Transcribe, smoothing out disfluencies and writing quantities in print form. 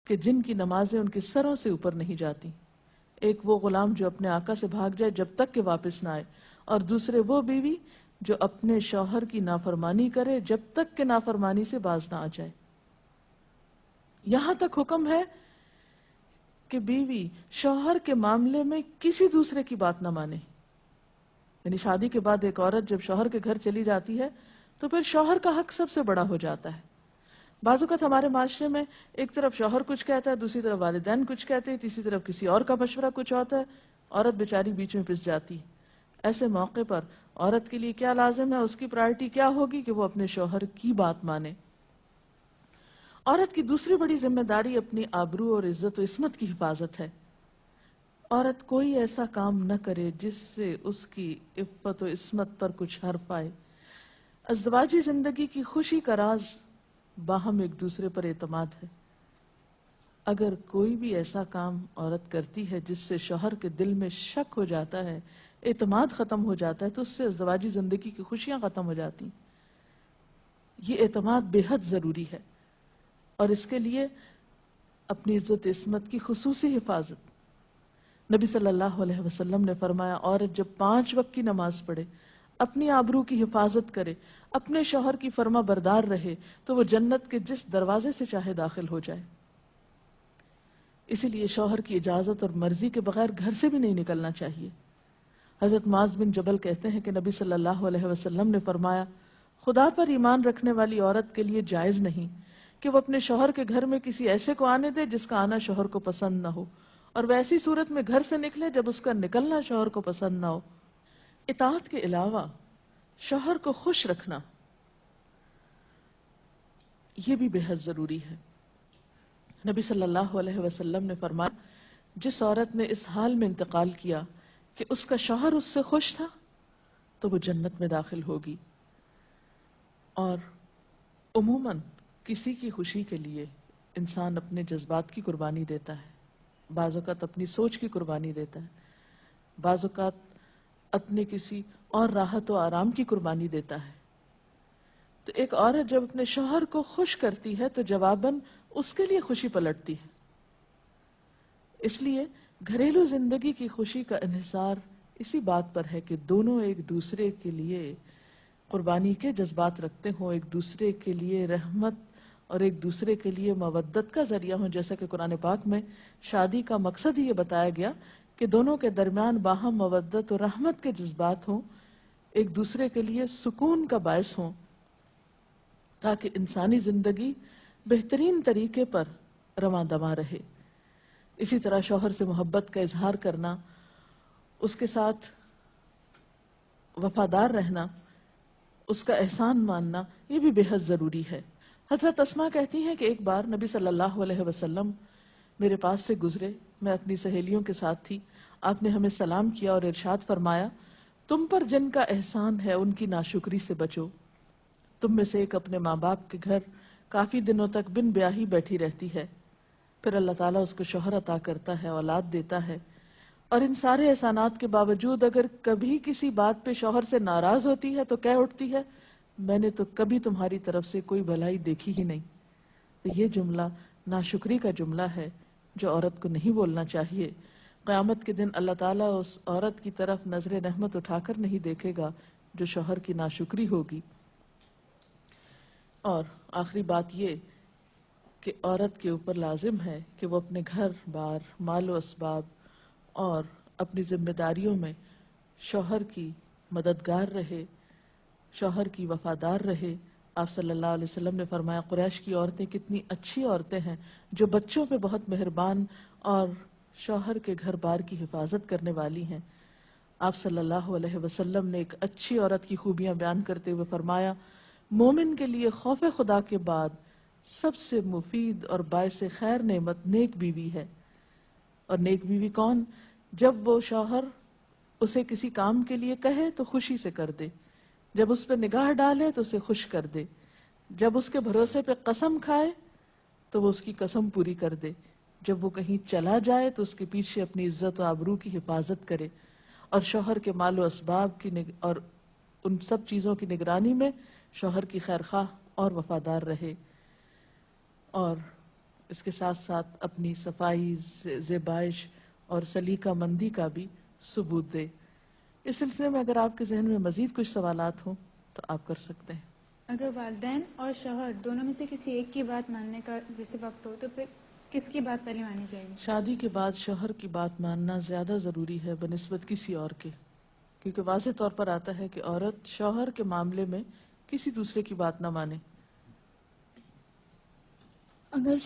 کہ جن کی نمازیں ان کے سروں سے اوپر نہیں جاتی. ایک وہ غلام جو اپنے آقا سے بھاگ جائے جب تک کہ واپس نہ آئے، اور دوسرے وہ بیوی جو اپنے شوہر کی نافرمانی کرے جب تک کہ نافرمانی سے باز نہ آ جائے. یہاں تک حکم ہے کہ بیوی شوہر کے معاملے میں کسی دوسرے کی بات نہ مانے. یعنی شادی کے بعد ایک عورت جب شوہر کے گھر چلی جاتی ہے تو پھر شوہر کا حق سب سے بڑا ہو جاتا ہے. بعض اوقات ہمارے معاشرے میں ایک طرف شوہر کچھ کہتا ہے، دوسری طرف والدین کچھ کہتے ہیں، تیسری طرف کسی اور کا مشورہ کچھ ہوتا ہے، عورت بیچاری بیچ میں پس جاتی. ایسے موقع پر عورت کے لیے کیا لازم ہے، اس کی پرائرٹی کیا ہوگی کہ وہ اپنے شوہر کی بات مانے. عورت کی دوسری بڑی ذمہ داری اپنی آبرو اور عزت و عصمت کی حفاظت ہے. عورت کوئی ایسا کام نہ کرے جس سے اس کی عفت و عصمت پر کچھ حرف آئے. ازدواجی زندگی کی خوشی کا راز باہم ایک دوسرے پر اعتماد ہے. اگر کوئی بھی ایسا کام عورت کرتی ہے جس سے شوہر کے دل میں شک ہو جاتا ہے، اعتماد ختم ہو جاتا ہے، تو اس سے ازدواجی زندگی کی خوشیاں ختم ہو جاتی. یہ اعتماد بے حد ضروری ہے، اور اس کے لیے اپنی عزت عصمت کی خصوصی حفاظت. نبی صلی اللہ علیہ وسلم نے فرمایا، عورت جب 5 وقت کی نماز پڑھے، اپنی آبرو کی حفاظت کرے، اپنے شوہر کی فرما بردار رہے، تو وہ جنت کے جس دروازے سے چاہے داخل ہو جائے. اسی لیے شوہر کی اجازت اور مرضی کے بغیر گھر سے بھی نہیں نکلنا چاہیے. حضرت معاذ بن جبل کہتے ہیں کہ نبی صلی اللہ علیہ وسلم نے فرمایا، خدا پر ایمان رکھنے والی عورت کے لیے جائز نہیں کہ وہ اپنے شوہر کے گھر میں کسی ایسے کو آنے دے جس کا آنا شوہر کو پسند نہ ہو، اور وہ ایسی صورت میں گھر سے نکلے جب اس کا نکلنا شوہر کو پسند نہ ہو. اطاعت کے علاوہ شوہر کو خوش رکھنا یہ بھی بے حد ضروری ہے. نبی صلی اللہ علیہ وسلم نے فرمایا، جس عورت نے اس حال میں انتقال کیا کہ اس کا شوہر اس سے خوش تھا تو وہ جنت میں داخل ہوگی. اور عموماً کسی کی خوشی کے لیے انسان اپنے جذبات کی قربانی دیتا ہے، بعض اوقات اپنی سوچ کی قربانی دیتا ہے، بعض اوقات اپنے کسی اور راحت و آرام کی قربانی دیتا ہے. تو ایک عورت جب اپنے شوہر کو خوش کرتی ہے تو جواباً اس کے لیے خوشی پلٹتی ہے. اس لیے گھریلو زندگی کی خوشی کا انحصار اسی بات پر ہے کہ دونوں ایک دوسرے کے لیے قربانی کے جذبات رکھتے ہوں، ایک دوسرے کے لیے رحمت اور ایک دوسرے کے لیے مودت کا ذریعہ ہوں. جیسا کہ قرآن پاک میں شادی کا مقصد ہی یہ بتایا گیا کہ دونوں کے درمیان باہم مودت اور رحمت کے جذبات ہوں، ایک دوسرے کے لیے سکون کا باعث ہوں، تاکہ انسانی زندگی بہترین طریقے پر رواں دواں رہے. اسی طرح شوہر سے محبت کا اظہار کرنا، اس کے ساتھ وفادار رہنا، اس کا احسان ماننا، یہ بھی بے حد ضروری ہے. حضرت اسماء کہتی ہیں کہ ایک بار نبی صلی اللہ علیہ وسلم میرے پاس سے گزرے، میں اپنی سہیلیوں کے ساتھ تھی. آپ نے ہمیں سلام کیا اور ارشاد فرمایا، تم پر جن کا احسان ہے ان کی ناشکری سے بچو. تم میں سے ایک اپنے ماں باپ کے گھر کافی دنوں تک بن بیاہی بیٹھی رہتی ہے، پھر اللہ تعالیٰ اس کو شوہر عطا کرتا ہے، اولاد دیتا ہے، اور ان سارے احسانات کے باوجود اگر کبھی کسی بات پہ شوہر سے ناراض ہوتی ہے تو کہہ اٹھتی ہے، میں نے تو کبھی تمہاری طرف سے کوئی بھلائی دیکھی ہی نہیں. تو یہ جملہ ناشکری کا جملہ ہے جو عورت کو نہیں بولنا چاہیے. قیامت کے دن اللہ تعالیٰ اس عورت کی طرف نظر رحمت اٹھا کر نہیں دیکھے گا جو شوہر کی ناشکری ہوگی. اور آخری بات یہ کہ عورت کے اوپر لازم ہے کہ وہ اپنے گھر بار، مال و اسباب اور اپنی ذمہ داریوں میں شوہر کی مددگار رہے، شوہر کی وفادار رہے. آپ صلی اللہ علیہ وسلم نے فرمایا، قریش کی عورتیں کتنی اچھی عورتیں ہیں جو بچوں پہ بہت مہربان اور شوہر کے گھر بار کی حفاظت کرنے والی ہیں. آپ صلی اللہ علیہ وسلم نے ایک اچھی عورت کی خوبیاں بیان کرتے ہوئے فرمایا، مومن کے لیے خوف خدا کے بعد سب سے مفید اور باعث خیر نعمت نیک بیوی ہے. اور نیک بیوی کون؟ جب وہ شوہر اسے کسی کام کے لیے کہے تو خوشی سے کر دے، جب اس پہ نگاہ ڈالے تو اسے خوش کر دے، جب اس کے بھروسے پہ قسم کھائے تو وہ اس کی قسم پوری کر دے، جب وہ کہیں چلا جائے تو اس کے پیچھے اپنی عزت و آبرو کی حفاظت کرے، اور شوہر کے مال و اسباب کی اور ان سب چیزوں کی نگرانی میں شوہر کی خیر خواہ اور وفادار رہے. اور اس کے ساتھ ساتھ اپنی صفائی، زیبائش اور سلیقہ مندی کا بھی ثبوت دے۔ اس سلسلے میں اگر آپ کے ذہن میں مزید کچھ سوالات ہوں تو آپ کر سکتے ہیں۔ اگر والدین اور شوہر دونوں میں سے کسی ایک کی بات ماننے کا جیسے وقت ہو تو پھر کس کی بات پہلے مانی جائے گی؟ شادی کے بعد شوہر کی بات ماننا زیادہ ضروری ہے بنسبت کسی اور کے، کیونکہ واضح طور پر آتا ہے کہ عورت شوہر کے معاملے میں کسی دوسرے کی بات نہ مانے۔ اگر